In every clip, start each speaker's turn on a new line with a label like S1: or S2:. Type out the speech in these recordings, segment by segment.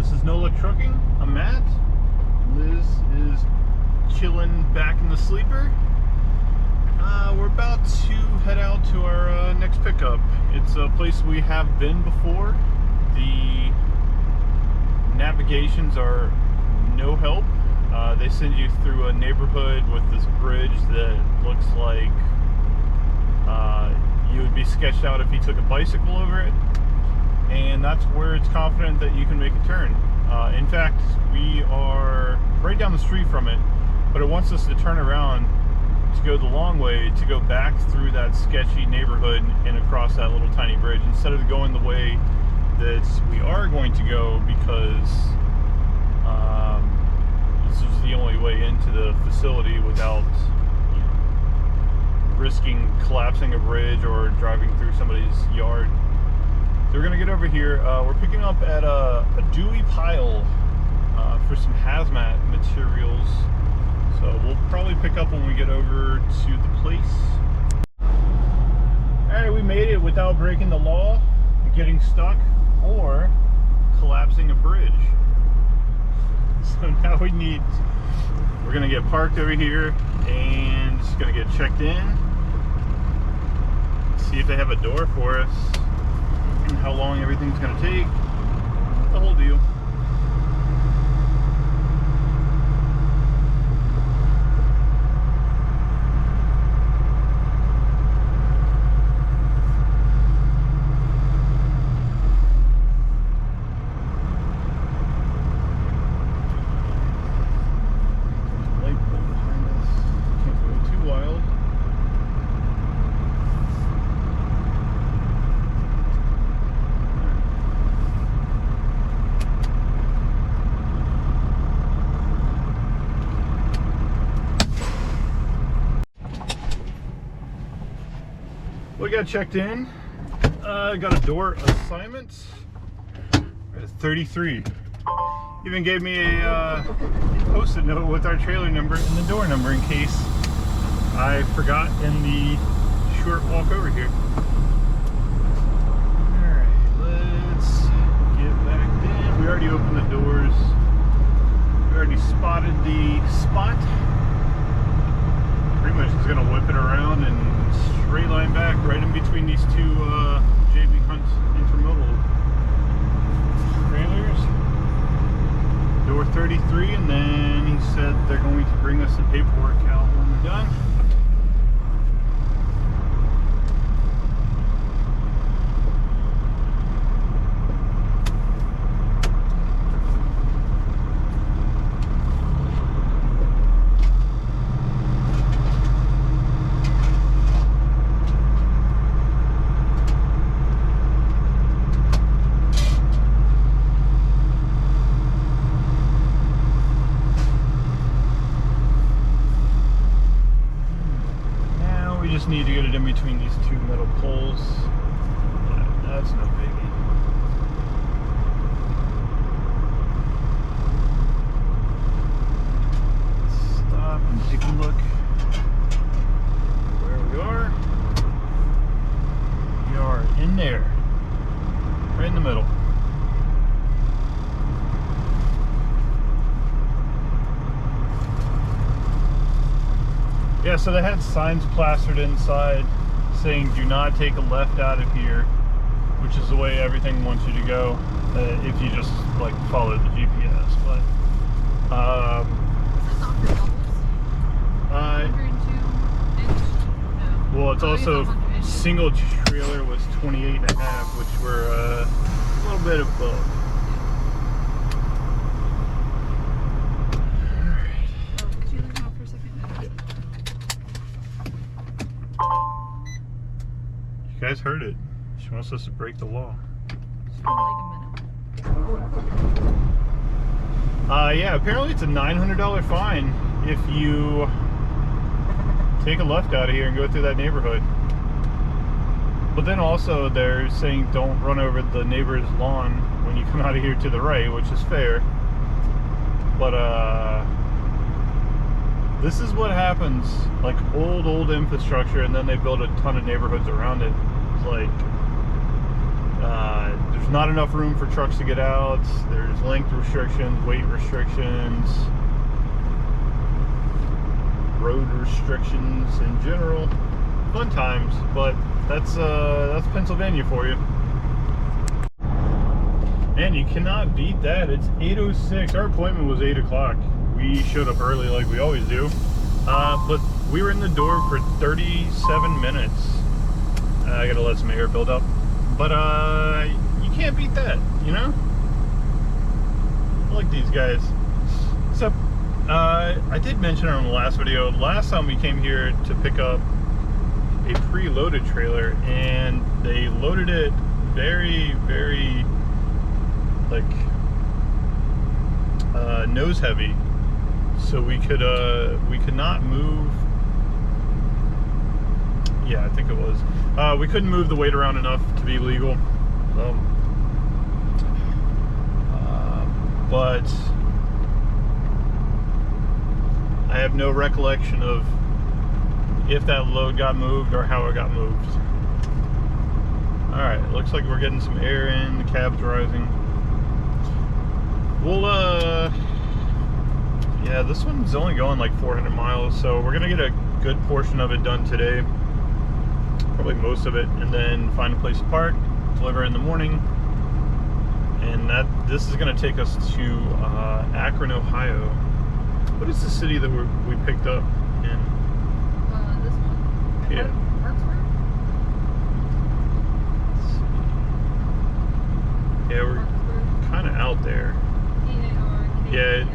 S1: This is No Luck Trucking. I'm Matt. Liz is chilling back in the sleeper. We're about to head out to our next pickup. It's a place we have been before. The navigations are no help. They send you through a neighborhood with this bridge that looks like you would be sketched out if you took a bicycle over it. And that's where it's confident that you can make a turn. In fact, we are right down the street from it, but it wants us to turn around to go the long way, to go back through that sketchy neighborhood and across that little tiny bridge, instead of going the way that we are going to go, because this is the only way into the facility without risking collapsing a bridge or driving through somebody's yard. So we're gonna get over here. We're picking up at a Dewey pile for some hazmat materials. So we'll probably pick up when we get over to the place. Alright, we made it without breaking the law, getting stuck, or collapsing a bridge. So now we're gonna get parked over here and just gonna get checked in. See if they have a door for us. How long everything's going to take, the whole deal. Light pole behind us. Can't go too wild. We got checked in. Got a door assignment at 33. Even gave me a post-it note with our trailer number and the door number in case I forgot in the short walk over here. Alright, let's get back in. We already opened the doors. We already spotted the spot. Pretty much just gonna whip it around and straight line back right in between these two JB Hunt intermodal trailers. Door 33, and then he said they're going to bring us the paperwork out when we're done. Need to get it in between these two metal poles. Yeah, that's no biggie. Stop and take a look where we are. We are in there, right in the middle. Yeah, so they had signs plastered inside saying do not take a left out of here, which is the way everything wants you to go if you just like follow the GPS. But well, it's also single trailer was 28.5, which we're a little bit above. You guys heard it. She wants us to break the law.
S2: It's been like a minute.
S1: Yeah, apparently it's a $900 fine if you take a left out of here and go through that neighborhood. But then also they're saying don't run over the neighbor's lawn when you come out of here to the right, which is fair. But this is what happens, like old infrastructure, and then they build a ton of neighborhoods around it. It's like There's not enough room for trucks to get out. There's length restrictions, weight restrictions, road restrictions in general. Fun times, but that's Pennsylvania for you. And you cannot beat that. It's 8:06. Our appointment was 8 o'clock. We showed up early like we always do. But we were in the door for 37 minutes. I gotta let some air build up. But you can't beat that, you know? I like these guys. So, I did mention on the last video, last time we came here to pick up a pre-loaded trailer, and they loaded it very, very, like, nose heavy. So we could not move. Yeah, I think it was. We couldn't move the weight around enough to be legal. But I have no recollection of if that load got moved or how it got moved. Alright, looks like we're getting some air in, the cab's rising. We'll, yeah, this one's only going like 400 miles, so we're gonna get a good portion of it done today. Probably most of it, and then find a place to park, deliver in the morning, and this is going to take us to Akron, Ohio. What is the city that we picked up in?
S2: This one?
S1: Yeah.
S2: Parksburg?
S1: Yeah, we're kind of out there.
S2: Yeah.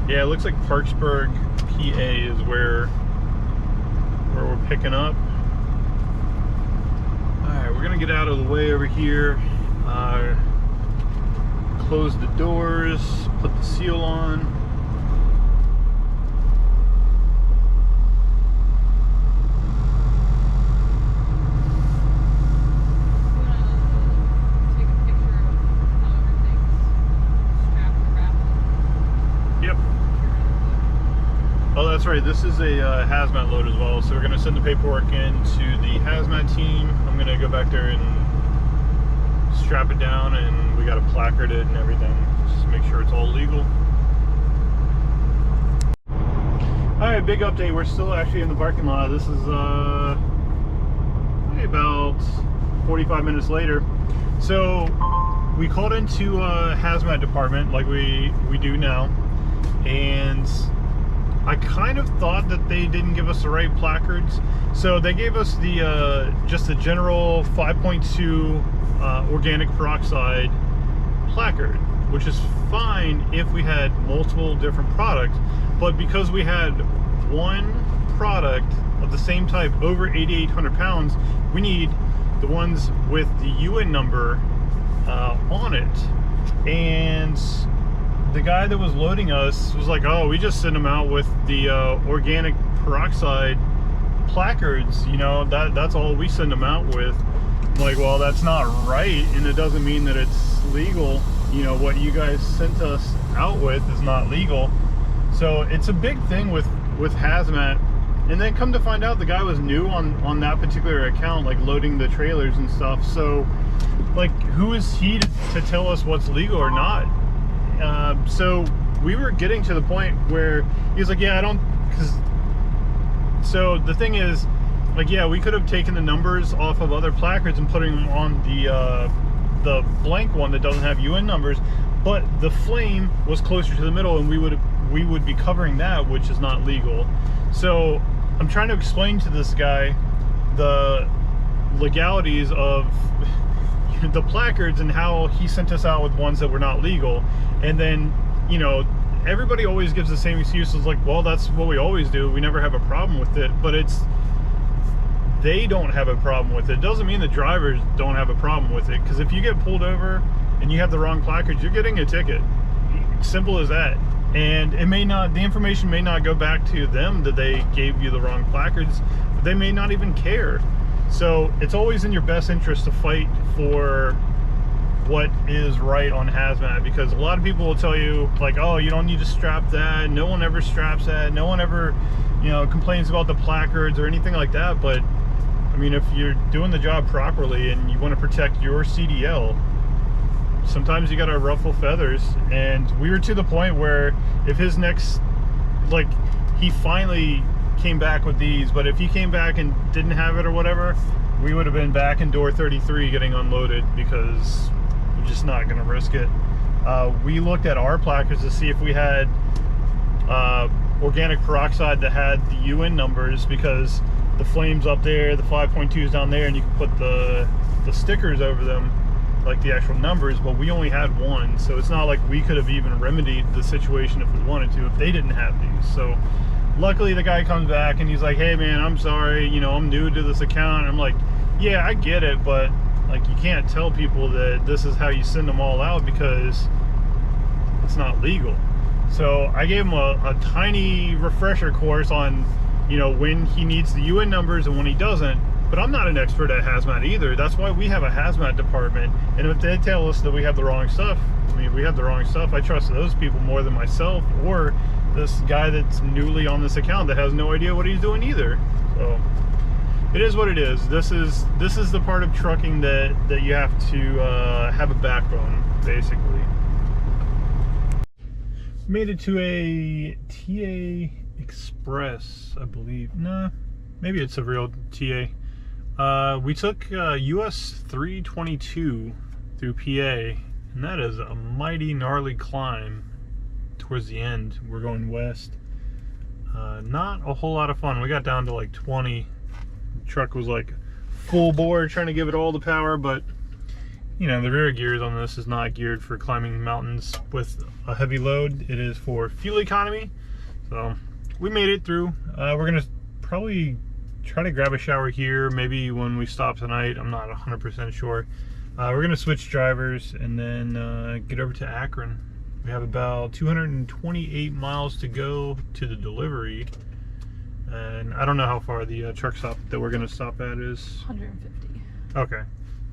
S1: Yeah, it looks like Parksburg, PA is where we're picking up. Alright, we're gonna get out of the way over here, close the doors, put the seal on.
S2: Take a picture of how everything's strapped and wrapped.
S1: Yep. Oh, that's right. This is a hazmat load as well, so we're going to send the paperwork in to the hazmat team. I'm going to go back there and strap it down, and we got to placard it and everything, just to make sure it's all legal. Alright, big update. We're still actually in the parking lot. This is probably about 45 minutes later. So we called into hazmat department like we do now, and I kind of thought that they didn't give us the right placards. So they gave us the just the general 5.2 organic peroxide placard, which is fine if we had multiple different products, but because we had one product of the same type over 8,800 pounds, we need the ones with the UN number on it. And the guy that was loading us was like, oh, we just send them out with the organic peroxide placards, you know, that's all we send them out with. I'm like, well, that's not right, and it doesn't mean that it's legal. You know, what you guys sent us out with is not legal. So it's a big thing with hazmat. And then come to find out, the guy was new on that particular account, like loading the trailers and stuff. So like, who is he to tell us what's legal or not? So we were getting to the point where he's like, yeah, I don't, because, so the thing is, like, yeah, we could have taken the numbers off of other placards and putting them on the blank one that doesn't have UN numbers, but the flame was closer to the middle, and we would be covering that, which is not legal. So I'm trying to explain to this guy the legalities of the placards and how he sent us out with ones that were not legal. And then, you know, everybody always gives the same excuses, like, well, that's what we always do, we never have a problem with it. But they don't have a problem with it. It doesn't mean the drivers don't have a problem with it, because if you get pulled over and you have the wrong placards, you're getting a ticket. Simple as that. And it may not, the information may not go back to them that they gave you the wrong placards, but they may not even care. So it's always in your best interest to fight for what is right on hazmat, because a lot of people will tell you, like, oh, you don't need to strap that, no one ever straps that, no one ever, you know, complains about the placards or anything like that. But I mean, if you're doing the job properly and you want to protect your CDL, sometimes you gotta ruffle feathers. And we were to the point where if his next, like, he finally came back with these, but if he came back and didn't have it or whatever, we would have been back in door 33 getting unloaded, because we're just not gonna risk it. We looked at our placards to see if we had organic peroxide that had the UN numbers, because the flames up there, the 5.2s down there, and you can put the stickers over them, like the actual numbers, but we only had one, so it's not like we could have even remedied the situation if we wanted to if they didn't have these. So luckily the guy comes back and he's like, hey man, I'm sorry, you know, I'm new to this account. And I'm like, yeah, I get it, but like, you can't tell people that this is how you send them all out, because it's not legal. So I gave him a tiny refresher course on, you know, when he needs the UN numbers and when he doesn't. But I'm not an expert at hazmat either. That's why we have a hazmat department. And if they tell us that we have the wrong stuff, I mean, we have the wrong stuff. I trust those people more than myself, or this guy that's newly on this account that has no idea what he's doing either. So it is what it is. This is the part of trucking that you have to have a backbone, basically. Made it to a TA Express, I believe. Nah, maybe it's a real TA. We took US 322 through PA, and that is a mighty gnarly climb towards the end. We're going west. Not a whole lot of fun. We got down to like 20. The truck was like full bore, trying to give it all the power, but you know, the rear gears on this is not geared for climbing mountains with a heavy load. It is for fuel economy. So we made it through. We're gonna probably try to grab a shower here, maybe when we stop tonight. I'm not 100% sure. We're gonna switch drivers and then get over to Akron. We have about 228 miles to go to the delivery, and I don't know how far the truck stop that we're gonna stop at is.
S2: 150.
S1: Okay,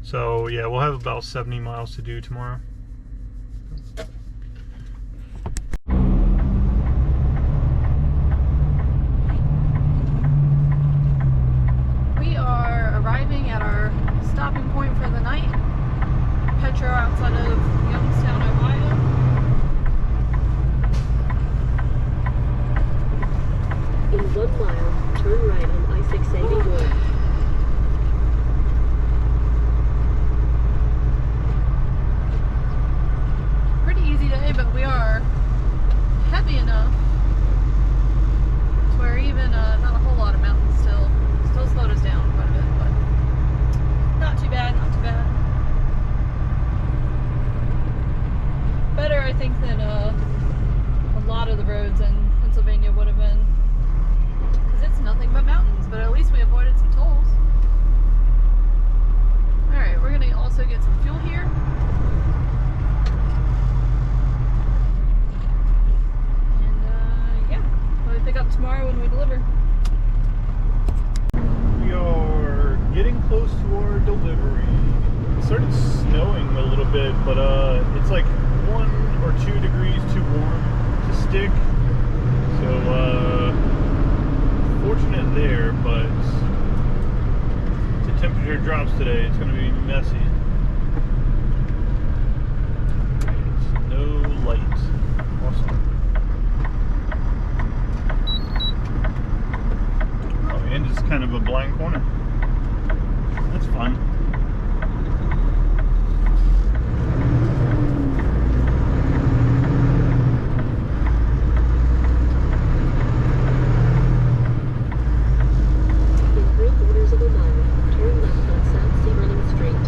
S1: so yeah, we'll have about 70 miles to do tomorrow.
S2: Arriving at our stopping point for the night, Petro outside of Youngstown, Ohio.
S3: In 1 mile, turn right on I-681.
S2: Pretty easy day, but we are heavy enough to where even not a whole lot of mountains still slowed us down quite a bit, but not too bad, not too bad. Better, I think, than a lot of the roads in Pennsylvania would have been, because it's nothing but mountains, but at least we avoided some tolls. Alright, we're going to also get some fuel here. And yeah, we'll pick up tomorrow when we deliver.
S1: We are getting close to our delivery. It started snowing a little bit, but it's like 1 or 2 degrees too warm to stick. So fortunate there, but if the temperature drops today, it's going to be messy. It's no light. Awesome. And it's kind of a blind corner. That's fun.
S3: In 3/4 of a mile, turn left on South Sea Running Street.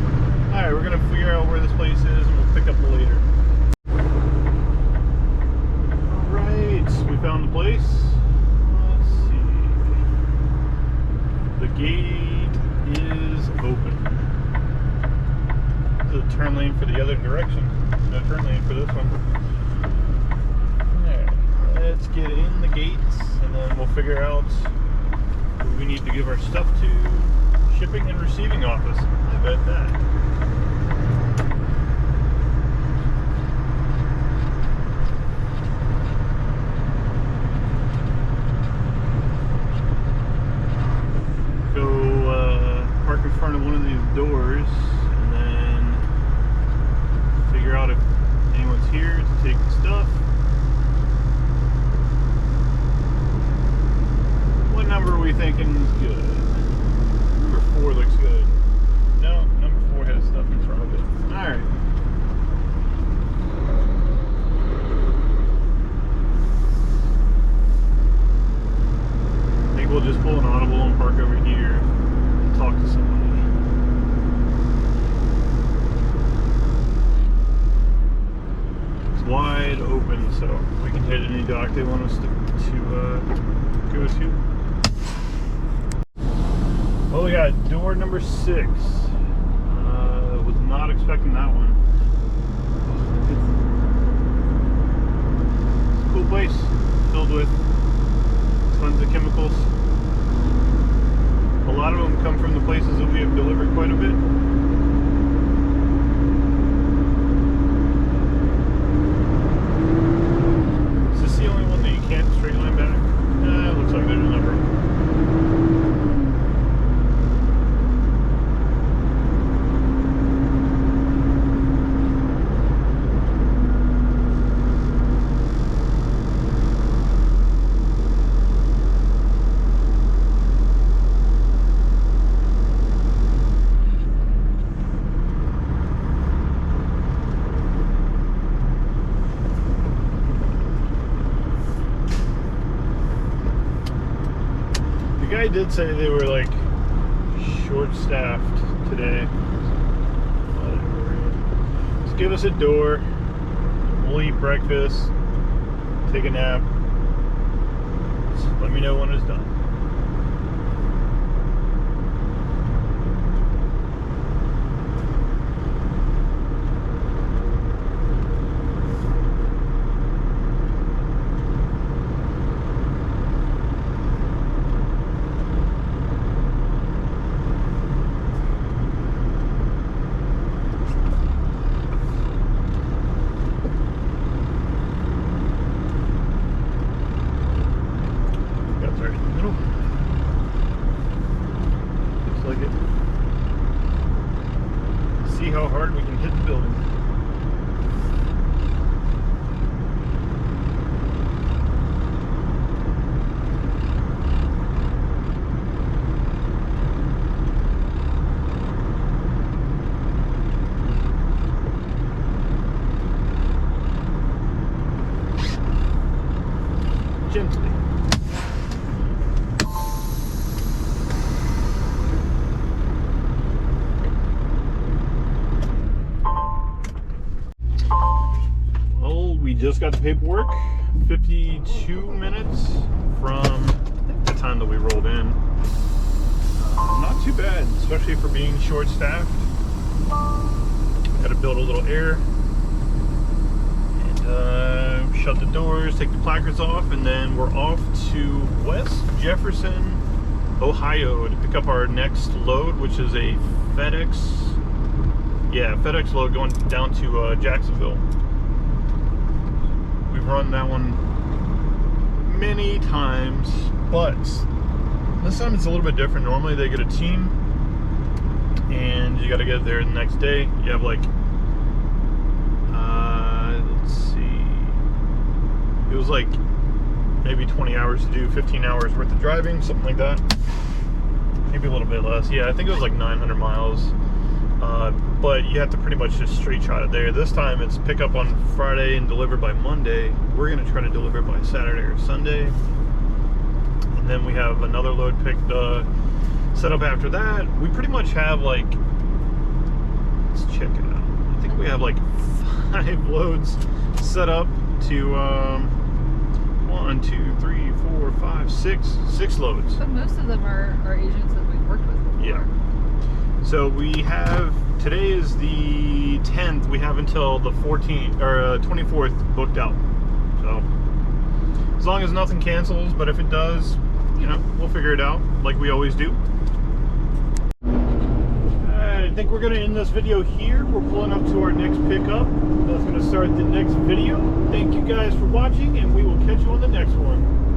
S1: Alright, we're gonna figure out where this place is and we'll pick up later. Alright, we found the place. The gate is open. This is a turn lane for the other direction. No turn lane for this one. Alright, let's get in the gates and then we'll figure out who we need to give our stuff to. Shipping and receiving office. I bet that. Go park in front of one of these doors and then figure out if anyone's here to take the stuff. What number are we thinking is good? Number 4 looks good. No, number 4 has stuff in front of it. Alright. I think we'll just pull an audible and park over here and talk to somebody. It's wide open, so we can hit any dock they want us to go to. Oh, we got door number 6. Was not expecting that one. It's a cool place, filled with tons of chemicals. A lot of them come from the places that we have delivered quite a bit. Is this the only one that you can't straight line back? It looks like there's a number. The guy did say they were like short-staffed today. Just give us a door. We'll eat breakfast, take a nap. Just let me know when it's done. See how hard we can hit the building. Gently. We just got the paperwork. 52 minutes from I think the time that we rolled in. Not too bad, especially for being short-staffed. Got to build a little air and shut the doors, take the placards off, and then we're off to West Jefferson, Ohio to pick up our next load, which is a FedEx load going down to Jacksonville. We've run that one many times, but this time it's a little bit different. Normally they get a team and you got to get there the next day. You have like let's see, it was like maybe 20 hours to do 15 hours worth of driving, something like that, maybe a little bit less. Yeah, I think it was like 900 miles. But you have to pretty much just straight shot it there. This time it's pick up on Friday and deliver by Monday. We're going to try to deliver by Saturday or Sunday. And then we have another load set up after that. We pretty much have like, let's check it out. I think we have like 5 loads set up to 1, 2, 3, 4, 5, 6 loads.
S2: But most of them are agents that we've worked with before.
S1: Yeah. So we have, today is the 10th, we have until the 14th or 24th booked out. So as long as nothing cancels, but if it does, you know, we'll figure it out like we always do. I think we're going to end this video here. We're pulling up to our next pickup. That's going to start the next video. Thank you guys for watching, and we will catch you on the next one.